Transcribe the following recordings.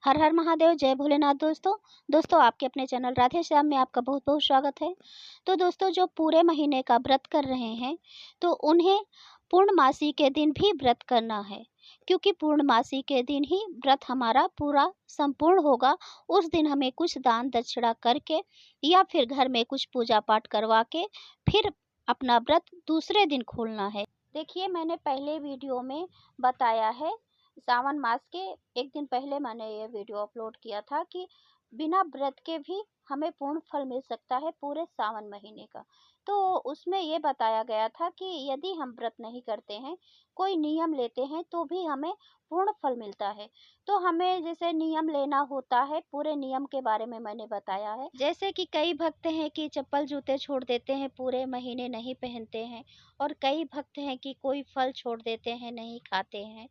हर हर महादेव, जय भोलेनाथ। दोस्तों आपके अपने चैनल राधे श्याम में आपका बहुत बहुत स्वागत है। तो दोस्तों, जो पूरे महीने का व्रत कर रहे हैं तो उन्हें पूर्णमासी के दिन भी व्रत करना है, क्योंकि पूर्णमासी के दिन ही व्रत हमारा पूरा संपूर्ण होगा। उस दिन हमें कुछ दान दक्षिणा करके या फिर घर में कुछ पूजा पाठ करवा के फिर अपना व्रत दूसरे दिन खोलना है। देखिए, मैंने पहले वीडियो में बताया है, सावन मास के एक दिन पहले मैंने ये वीडियो अपलोड किया था कि बिना व्रत के भी हमें पूर्ण फल मिल सकता है पूरे सावन महीने का। तो उसमें ये बताया गया था कि यदि हम व्रत नहीं करते हैं, कोई नियम लेते हैं, तो भी हमें पूर्ण फल मिलता है। तो हमें जैसे नियम लेना होता है, पूरे नियम के बारे में मैंने बताया है। जैसे कि कई भक्त हैं कि चप्पल जूते छोड़ देते हैं, पूरे महीने नहीं पहनते हैं, और कई भक्त हैं कि कोई फल छोड़ देते हैं, नहीं खाते हैं,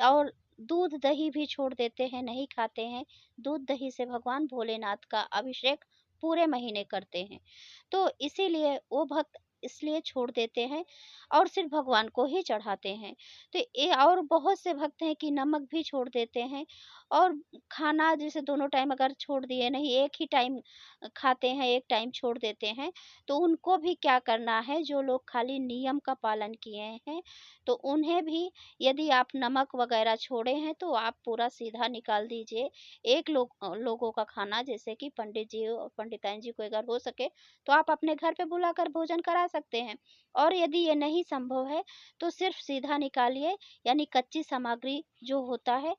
और दूध दही भी छोड़ देते हैं, नहीं खाते हैं। दूध दही से भगवान भोलेनाथ का अभिषेक पूरे महीने करते हैं। तो इसीलिए वो भक्त इसलिए छोड़ देते हैं और सिर्फ भगवान को ही चढ़ाते हैं। तो ये, और बहुत से भक्त हैं कि नमक भी छोड़ देते हैं, और खाना जैसे दोनों टाइम अगर छोड़ दिए नहीं, एक ही टाइम खाते हैं, एक टाइम छोड़ देते हैं, तो उनको भी क्या करना है, जो लोग खाली नियम का पालन किए हैं, तो उन्हें भी, यदि आप नमक वगैरह छोड़े हैं तो आप पूरा सीधा निकाल दीजिए। एक लोगों का खाना, जैसे कि पंडित जी और पंडिताइन जी को अगर हो सके तो आप अपने घर पे बुलाकर भोजन करा सकते हैं। और यदि ये नहीं संभव है तो सिर्फ सीधा निकालिए, यानी कच्ची सामग्री जो होता है,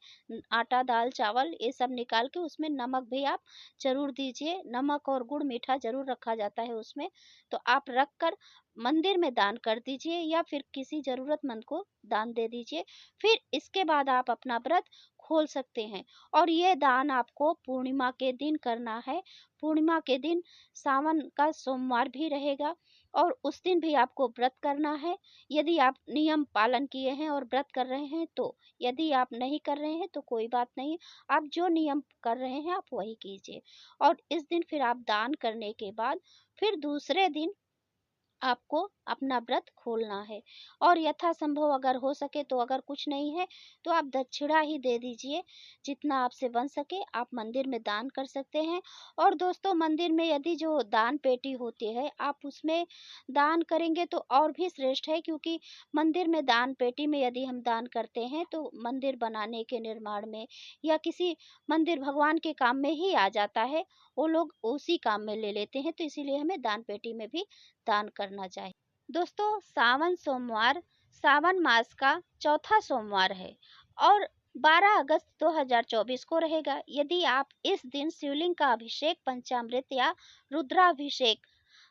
आटा दाल चावल ये सब निकाल के उसमें नमक भी आप जरूर दीजिए। नमक और गुड़ मीठा जरूर रखा जाता है उसमें, तो आप रख कर मंदिर में दान कर दीजिए या फिर किसी ज़रूरतमंद को दान दे दीजिए। फिर इसके बाद आप अपना व्रत खोल सकते हैं, और ये दान आपको पूर्णिमा के दिन करना है। पूर्णिमा के दिन सावन का सोमवार भी रहेगा, और उस दिन भी आपको व्रत करना है। यदि आप नियम पालन किए हैं और व्रत कर रहे हैं तो, यदि आप नहीं कर रहे हैं तो कोई बात नहीं, आप जो नियम कर रहे हैं आप वही कीजिए। और इस दिन फिर आप दान करने के बाद फिर दूसरे दिन आपको अपना व्रत खोलना है। और यथासंभव अगर हो सके तो, अगर कुछ नहीं है तो आप दक्षिणा ही दे दीजिए, जितना आपसे बन सके आप मंदिर में दान कर सकते हैं। और दोस्तों, मंदिर में यदि जो दान पेटी होती है आप उसमें दान करेंगे तो और भी श्रेष्ठ है, क्योंकि मंदिर में दान पेटी में यदि हम दान करते हैं तो मंदिर बनाने के निर्माण में या किसी मंदिर भगवान के काम में ही आ जाता है, वो लोग उसी काम में ले लेते हैं। तो इसीलिए हमें दान पेटी में भी दान करना चाहिए। दोस्तों, सावन सोमवार सावन मास का चौथा सोमवार है, और 12 अगस्त 2024 को रहेगा। यदि आप इस दिन शिवलिंग का अभिषेक, पंचामृत या रुद्राभिषेक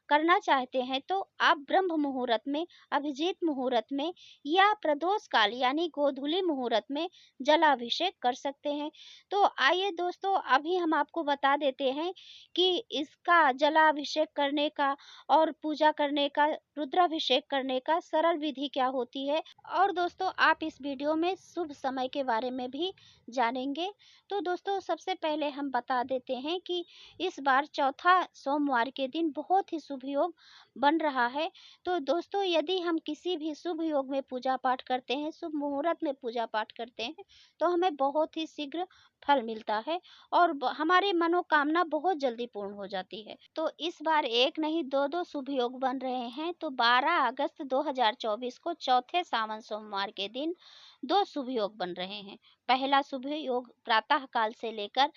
करना चाहते हैं तो आप ब्रह्म मुहूर्त में, अभिजीत मुहूर्त में या प्रदोष काल यानी गोधूली मुहूर्त में जलाभिषेक कर सकते हैं। तो आइए दोस्तों, अभी हम आपको बता देते हैं कि इसका जलाभिषेक करने का और पूजा करने का, रुद्राभिषेक करने का सरल विधि क्या होती है। और दोस्तों, आप इस वीडियो में शुभ समय के बारे में भी जानेंगे। तो दोस्तों, सबसे पहले हम बता देते हैं कि इस बार चौथा सोमवार के दिन बहुत ही शुभ योग बन रहा है। तो दोस्तों, यदि हम किसी भी शुभ योग में पूजा पाठ करते हैं, शुभ मुहूर्त में पूजा पाठ करते हैं, तो हमें बहुत ही शीघ्र फल मिलता है, और हमारी मनोकामना बहुत जल्दी पूर्ण हो जाती है। तो इस बार एक नहीं दो दो शुभ योग बन रहे हैं। तो 12 अगस्त 2024 को चौथे सावन सोमवार के दिन दो शुभ योग बन रहे हैं। पहला शुभ योग प्रातः काल से लेकर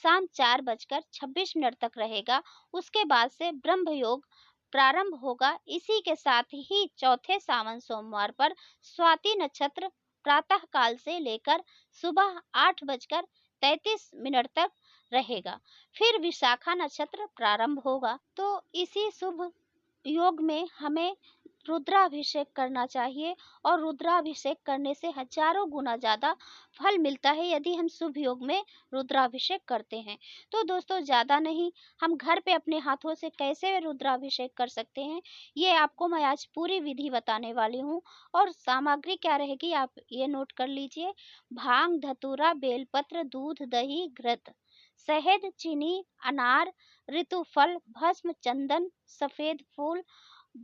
शाम 4:26 तक रहेगा। उसके बाद से ब्रह्म योग प्रारंभ होगा। इसी के साथ ही चौथे सावन सोमवार पर स्वाति नक्षत्र प्रातः काल से लेकर सुबह 8:33 तक रहेगा। फिर विशाखा नक्षत्र प्रारंभ होगा। तो इसी शुभ योग में हमें रुद्राभिषेक करना चाहिए, और रुद्राभिषेक करने से हजारों गुना ज़्यादा फल मिलता है यदि हम शुभ योग में रुद्राभिषेक करते हैं। तो दोस्तों, ज़्यादा नहीं, हम घर पे अपने हाथों से कैसे रुद्राभिषेक कर सकते हैं, ये आपको मैं आज पूरी विधि बताने वाली हूँ। और सामग्री क्या रहेगी आप ये नोट कर लीजिए। भांग, धतूरा, बेलपत्र, दूध, दही, घृत, शहद, चीनी, अनार, ऋतुफल, भस्म, चंदन, सफेद फूल,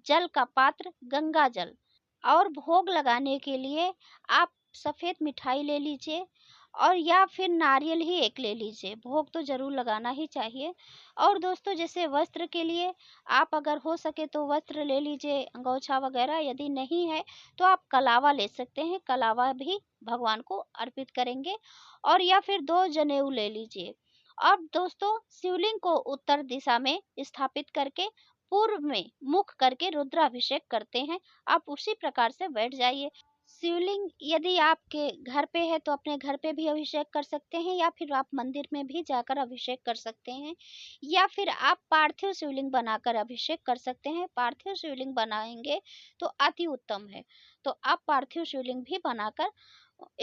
जल का पात्र, गंगा जल। और भोग लगाने के लिए आप सफेद मिठाई ले लीजिए, और या फिर नारियल ही एक ले लीजिए, भोग तो ज़रूर लगाना ही चाहिए। और दोस्तों जैसे वस्त्र के लिए आप अगर हो सके तो वस्त्र ले लीजिए, अंगोछा वगैरह, यदि नहीं है तो आप कलावा ले सकते हैं, कलावा भी भगवान को अर्पित करेंगे। और या फिर 2 जनेऊ ले लीजिए। अब दोस्तों शिवलिंग को उत्तर दिशा में स्थापित करके पूर्व में मुख करके रुद्राभिषेक करते हैं। आप उसी प्रकार से बैठ जाइए। शिवलिंग यदि आपके घर पे है तो अपने घर पे भी अभिषेक कर सकते हैं, या फिर आप मंदिर में भी जाकर अभिषेक कर सकते हैं, या फिर आप पार्थिव शिवलिंग बनाकर अभिषेक कर सकते हैं। पार्थिव शिवलिंग बनाएंगे तो अति उत्तम है। तो आप पार्थिव शिवलिंग भी बनाकर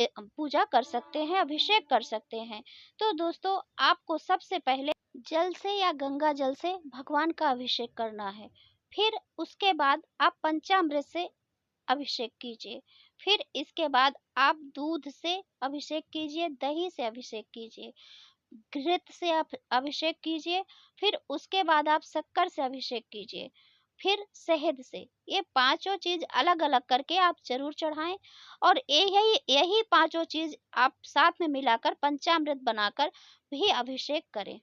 पूजा कर सकते हैं, अभिषेक कर सकते हैं। तो दोस्तों आपको सबसे पहले जल से या गंगा जल से भगवान का अभिषेक करना है। फिर उसके बाद आप पंचामृत से अभिषेक कीजिए। फिर इसके बाद आप दूध से अभिषेक कीजिए, दही से अभिषेक कीजिए, घृत से आप अभिषेक कीजिए। फिर उसके बाद आप शक्कर से अभिषेक कीजिए, फिर शहद से। ये पांचों चीज अलग अलग करके आप जरूर चढ़ाएं। और यही यही पांचों चीज आप साथ में मिलाकर पंचामृत बनाकर भी अभिषेक करें।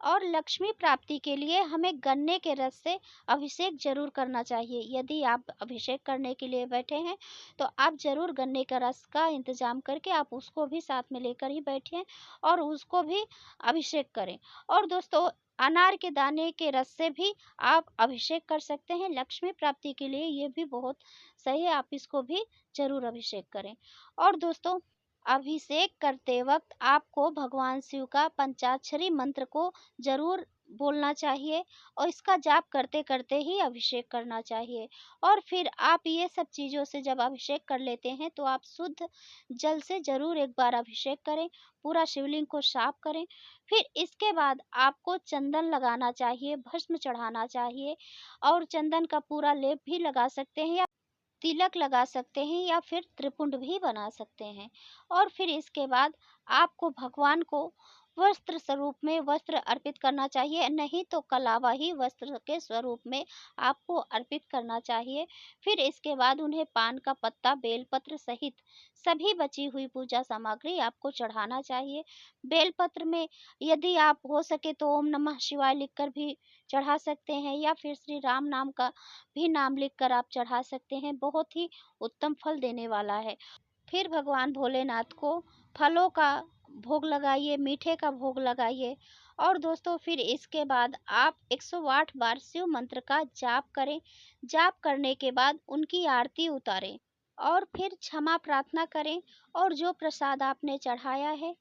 और लक्ष्मी प्राप्ति के लिए हमें गन्ने के रस से अभिषेक जरूर करना चाहिए। यदि आप अभिषेक करने के लिए बैठे हैं तो आप जरूर गन्ने का रस का इंतजाम करके आप उसको भी साथ में लेकर ही बैठिए और उसको भी अभिषेक करें। और दोस्तों अनार के दाने के रस से भी आप अभिषेक कर सकते हैं। लक्ष्मी प्राप्ति के लिए ये भी बहुत सही है, आप इसको भी जरूर अभिषेक करें। और दोस्तों अभिषेक करते वक्त आपको भगवान शिव का पंचाक्षरी मंत्र को जरूर बोलना चाहिए और इसका जाप करते करते ही अभिषेक करना चाहिए। और फिर आप ये सब चीज़ों से जब अभिषेक कर लेते हैं तो आप शुद्ध जल से जरूर एक बार अभिषेक करें, पूरा शिवलिंग को साफ करें। फिर इसके बाद आपको चंदन लगाना चाहिए, भस्म चढ़ाना चाहिए, और चंदन का पूरा लेप भी लगा सकते हैं, तिलक लगा सकते हैं, या फिर त्रिपुंड भी बना सकते हैं। और फिर इसके बाद आपको भगवान को वस्त्र स्वरूप में वस्त्र अर्पित करना चाहिए, नहीं तो कलावा ही वस्त्र के स्वरूप में आपको अर्पित करना चाहिए। फिर इसके बाद उन्हें पान का पत्ता, बेलपत्र सहित सभी बची हुई पूजा सामग्री आपको चढ़ाना चाहिए। बेलपत्र में यदि आप हो सके तो ओम नमः शिवाय लिखकर भी चढ़ा सकते हैं, या फिर श्री राम नाम का भी नाम लिखकर आप चढ़ा सकते हैं, बहुत ही उत्तम फल देने वाला है। फिर भगवान भोलेनाथ को फलों का भोग लगाइए, मीठे का भोग लगाइए। और दोस्तों फिर इसके बाद आप 108 बार शिव मंत्र का जाप करें। जाप करने के बाद उनकी आरती उतारें और फिर क्षमा प्रार्थना करें, और जो प्रसाद आपने चढ़ाया है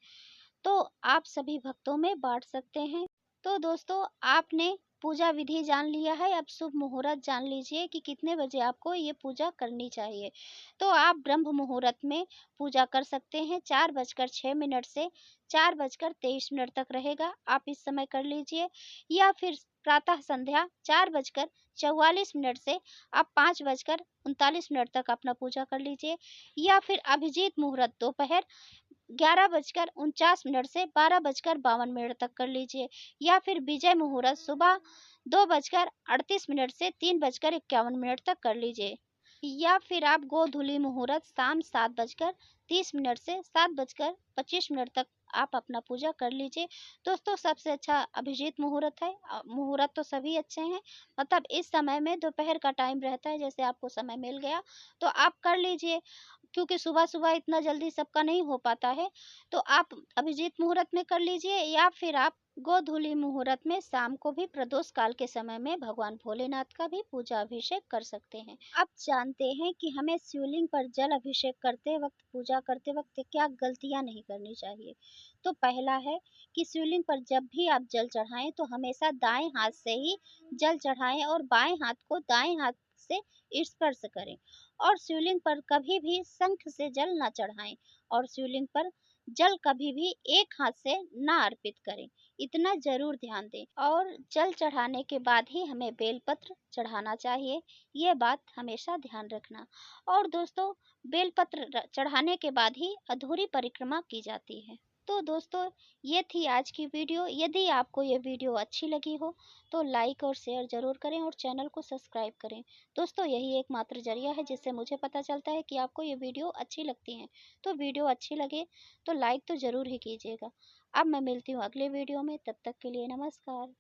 तो आप सभी भक्तों में बांट सकते हैं। तो दोस्तों आपने पूजा विधि जान लिया है, अब शुभ मुहूर्त जान लीजिए कि कितने बजे आपको ये पूजा करनी चाहिए। तो आप ब्रह्म मुहूर्त में पूजा कर सकते हैं, 4:06 से 4:23 तक रहेगा, आप इस समय कर लीजिए। या फिर प्रातः संध्या 4:44 से आप 5:39 तक अपना पूजा कर लीजिए। या फिर अभिजीत मुहूर्त दोपहर 11:49 से 12:52 तक कर लीजिए। या फिर विजय मुहूर्त सुबह 2:38 से 3:51 तक कर लीजिए। या फिर आप गोधूली मुहूर्त शाम 7:30 से 7:25 तक आप अपना पूजा कर लीजिए। दोस्तों सबसे अच्छा अभिजीत मुहूर्त है। मुहूर्त तो सभी अच्छे हैं, मतलब इस समय में दोपहर का टाइम रहता है, जैसे आपको समय मिल गया तो आप कर लीजिए, क्योंकि सुबह सुबह इतना जल्दी सबका नहीं हो पाता है। तो आप अभिजीत मुहूर्त में कर लीजिए, या फिर आप गोधूली मुहूर्त में शाम को भी प्रदोष काल के समय में भगवान भोलेनाथ का भी पूजा अभिषेक कर सकते हैं। अब जानते हैं कि हमें शिवलिंग पर जल अभिषेक करते वक्त, पूजा करते वक्त क्या गलतियां नहीं करनी चाहिए। तो पहला है कि शिवलिंग पर जब भी आप जल चढ़ाएं तो हमेशा दाएं हाथ से ही जल चढ़ाएं और बाएं हाथ को दाएं हाथ से स्पर्श करें। और शिवलिंग पर कभी भी शंख से जल न चढ़ाएं, और शिवलिंग पर जल कभी भी एक हाथ से ना अर्पित करें, इतना जरूर ध्यान दें। और जल चढ़ाने के बाद ही हमें बेलपत्र चढ़ाना चाहिए, ये बात हमेशा ध्यान रखना। और दोस्तों बेलपत्र चढ़ाने के बाद ही अधूरी परिक्रमा की जाती है। तो दोस्तों ये थी आज की वीडियो। यदि आपको ये वीडियो अच्छी लगी हो तो लाइक और शेयर ज़रूर करें और चैनल को सब्सक्राइब करें। दोस्तों यही एकमात्र ज़रिया है जिससे मुझे पता चलता है कि आपको ये वीडियो अच्छी लगती है। तो वीडियो अच्छी लगे तो लाइक तो ज़रूर ही कीजिएगा। अब मैं मिलती हूँ अगले वीडियो में, तब तक के लिए नमस्कार।